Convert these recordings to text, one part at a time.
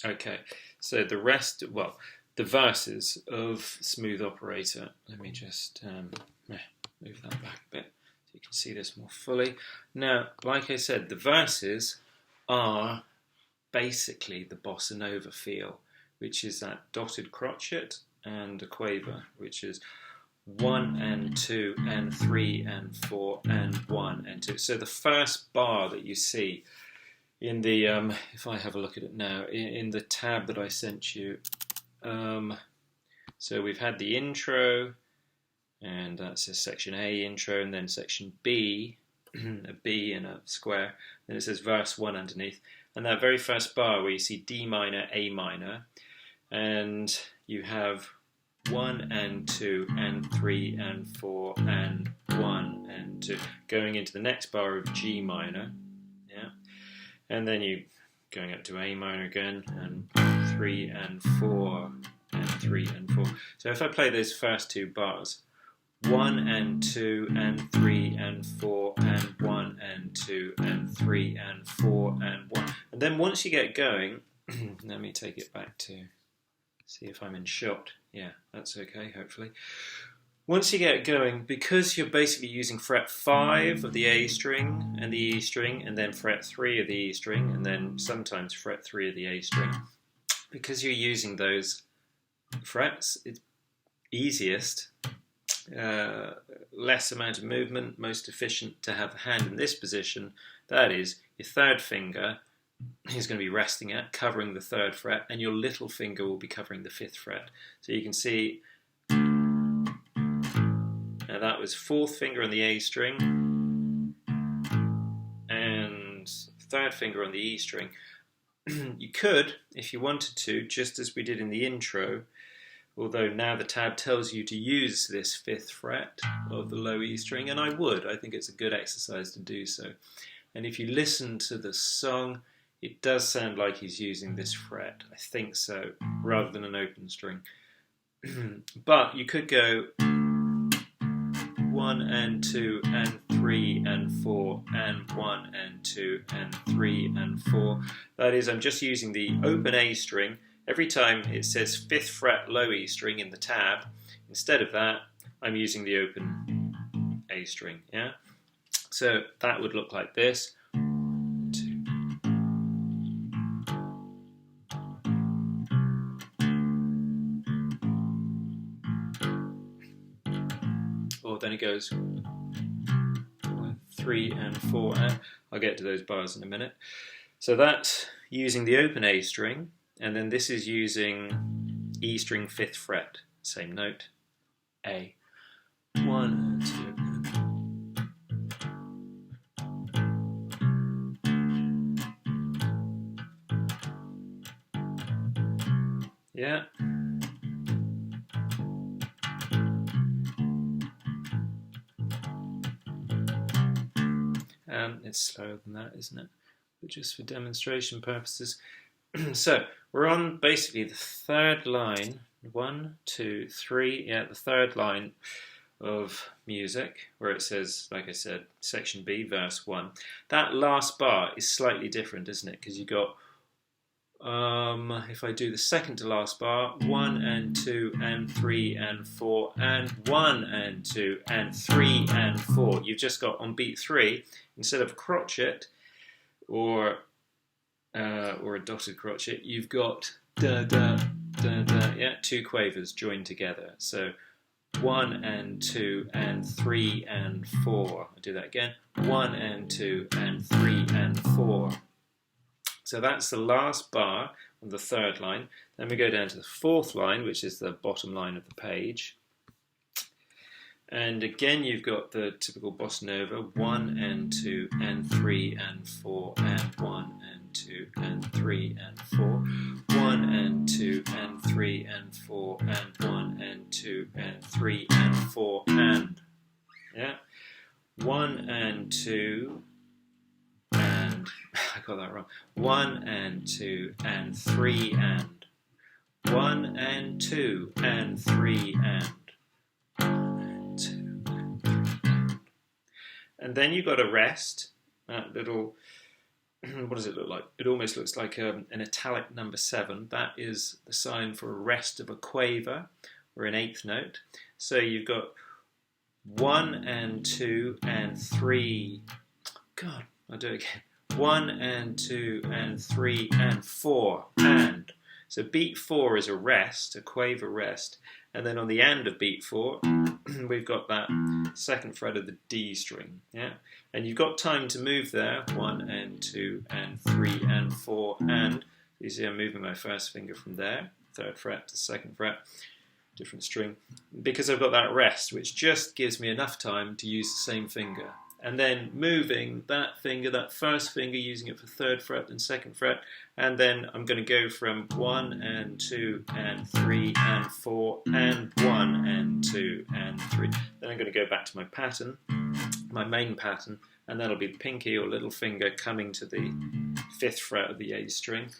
Okay, so the rest, well, the verses of Smooth Operator. Let me just move that back a bit so you can see this more fully. Now, like I said, the verses are basically the bossa nova feel, which is that dotted crotchet and a quaver, which is 1 and 2 and 3 and 4 and 1 and 2. So the first bar that you see in the, if I have a look at it now, in the tab that I sent you, so we've had the intro, and that's a section A intro, and then section B, a B and a square, then it says verse 1 underneath, and that very first bar where you see D minor, A minor, and you have 1 and 2 and 3 and 4 and 1 and 2 going into the next bar of G minor, yeah, and then you going up to A minor again, and 3 and 4 and 3 and 4. So if I play those first two bars, 1 and 2 and 3 and 4 and 1 and 2 and 3 and 4 and 1. And then once you get going, let me take it back to see if I'm in shot. Yeah, that's okay, hopefully. Once you get going, because you're basically using fret 5 of the A string and the E string, and then fret 3 of the E string, and then sometimes fret 3 of the A string, because you're using those frets, it's easiest, less amount of movement, most efficient to have the hand in this position. That is, your third finger is going to be resting at, covering the 3rd fret, and your little finger will be covering the 5th fret. So you can see, now that was 4th finger on the A string, and 3rd finger on the E string. You could, if you wanted to, just as we did in the intro, although now the tab tells you to use this 5th fret of the low E string, and I would. I think it's a good exercise to do so. And if you listen to the song, it does sound like he's using this fret. I think so, rather than an open string. But you could go 1 and 2 and 3 and 4 and 1 and 2 and 3 and 4. That is, I'm just using the open A string. Every time it says 5th fret low E string in the tab, instead of that, I'm using the open A string. Yeah. So that would look like this. 2. Or then it goes 3 and 4. And I'll get to those bars in a minute. So that's using the open A string. And then this is using E string 5th fret, same note, A. 1 and 2. Yeah. It's slower than that, isn't it? But just for demonstration purposes. So we're on basically the 3rd line, 1, 2, 3, yeah, the 3rd line of music, where it says, like I said, section B, verse 1. That last bar is slightly different, isn't it? Because you got, if I do the second to last bar, 1 and 2 and 3 and 4 and 1 and 2 and 3 and 4. You've just got on beat 3, instead of crotchet or a dotted crotchet, you've got da da da da, yeah, 2 quavers joined together. So 1 and 2 and 3 and 4. I'll do that again. 1 and 2 and 3 and 4. So that's the last bar on the 3rd line. Then we go down to the 4th line, which is the bottom line of the page. And again, you've got the typical bossa nova, 1 and 2 and 3 and 4 and 1 and 2 and 3 and 4, 1 and 2 and 3 and 4 and 1 and 2 and 3 and 4 and, yeah, 1 and 2 and, I got that wrong, 1 and 2 and 3 and, 1 and 2 and 3 and, and then you've got to rest that little what does it look like? It almost looks like an italic number 7. That is the sign for a rest of a quaver, or an 8th note. So you've got 1 and 2 and 3. God, I'll do it again. 1 and 2 and 3 and 4 and. So beat 4 is a rest, a quaver rest, and then on the end of beat 4 we've got that 2nd fret of the D string, yeah? And you've got time to move there, 1 and 2 and 3 and 4 and. You see I'm moving my 1st finger from there, 3rd fret to 2nd fret, different string, because I've got that rest, which just gives me enough time to use the same finger. And then moving that finger, that 1st finger, using it for 3rd fret and 2nd fret, and then I'm going to go from 1 and 2 and 3 and 4 and 1 and 2 and 3. Then I'm going to go back to my pattern, my main pattern, and that'll be the pinky or little finger coming to the 5th fret of the A string,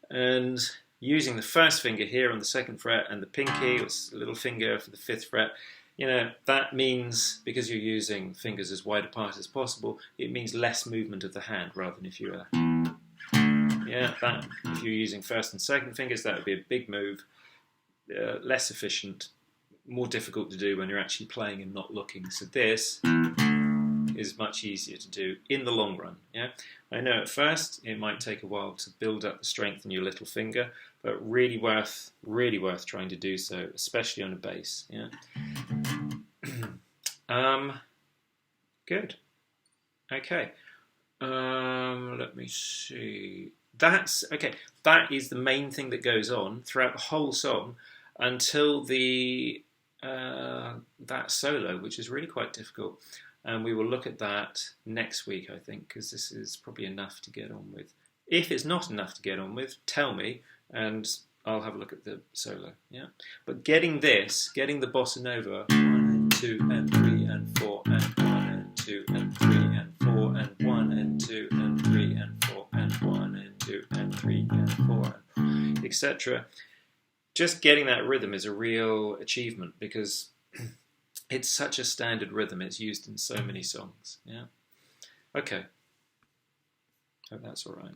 and using the 1st finger here on the 2nd fret and the pinky or little finger for the 5th fret. You know, that means, because you're using fingers as wide apart as possible, it means less movement of the hand rather than if you were, if you're using 1st and 2nd fingers, that would be a big move, less efficient, more difficult to do when you're actually playing and not looking. So this is much easier to do in the long run. Yeah, I know at first it might take a while to build up the strength in your little finger, but really worth trying to do so, especially on a bass. Yeah. Good. Okay. Let me see. That's okay. That is the main thing that goes on throughout the whole song until the that solo, which is really quite difficult. And we will look at that next week, I think, because this is probably enough to get on with. If it's not enough to get on with, tell me, and I'll have a look at the solo. Yeah, but getting the bossa nova, 1 and 2 and 3 and 4 and 1 and 2 and 3 and 4 and 1 and 2 and 3 and 4 and 1 and 2 and 3 and 4, etc. Just getting that rhythm is a real achievement because it's such a standard rhythm. It's used in so many songs. Yeah. Okay. Hope that's all right.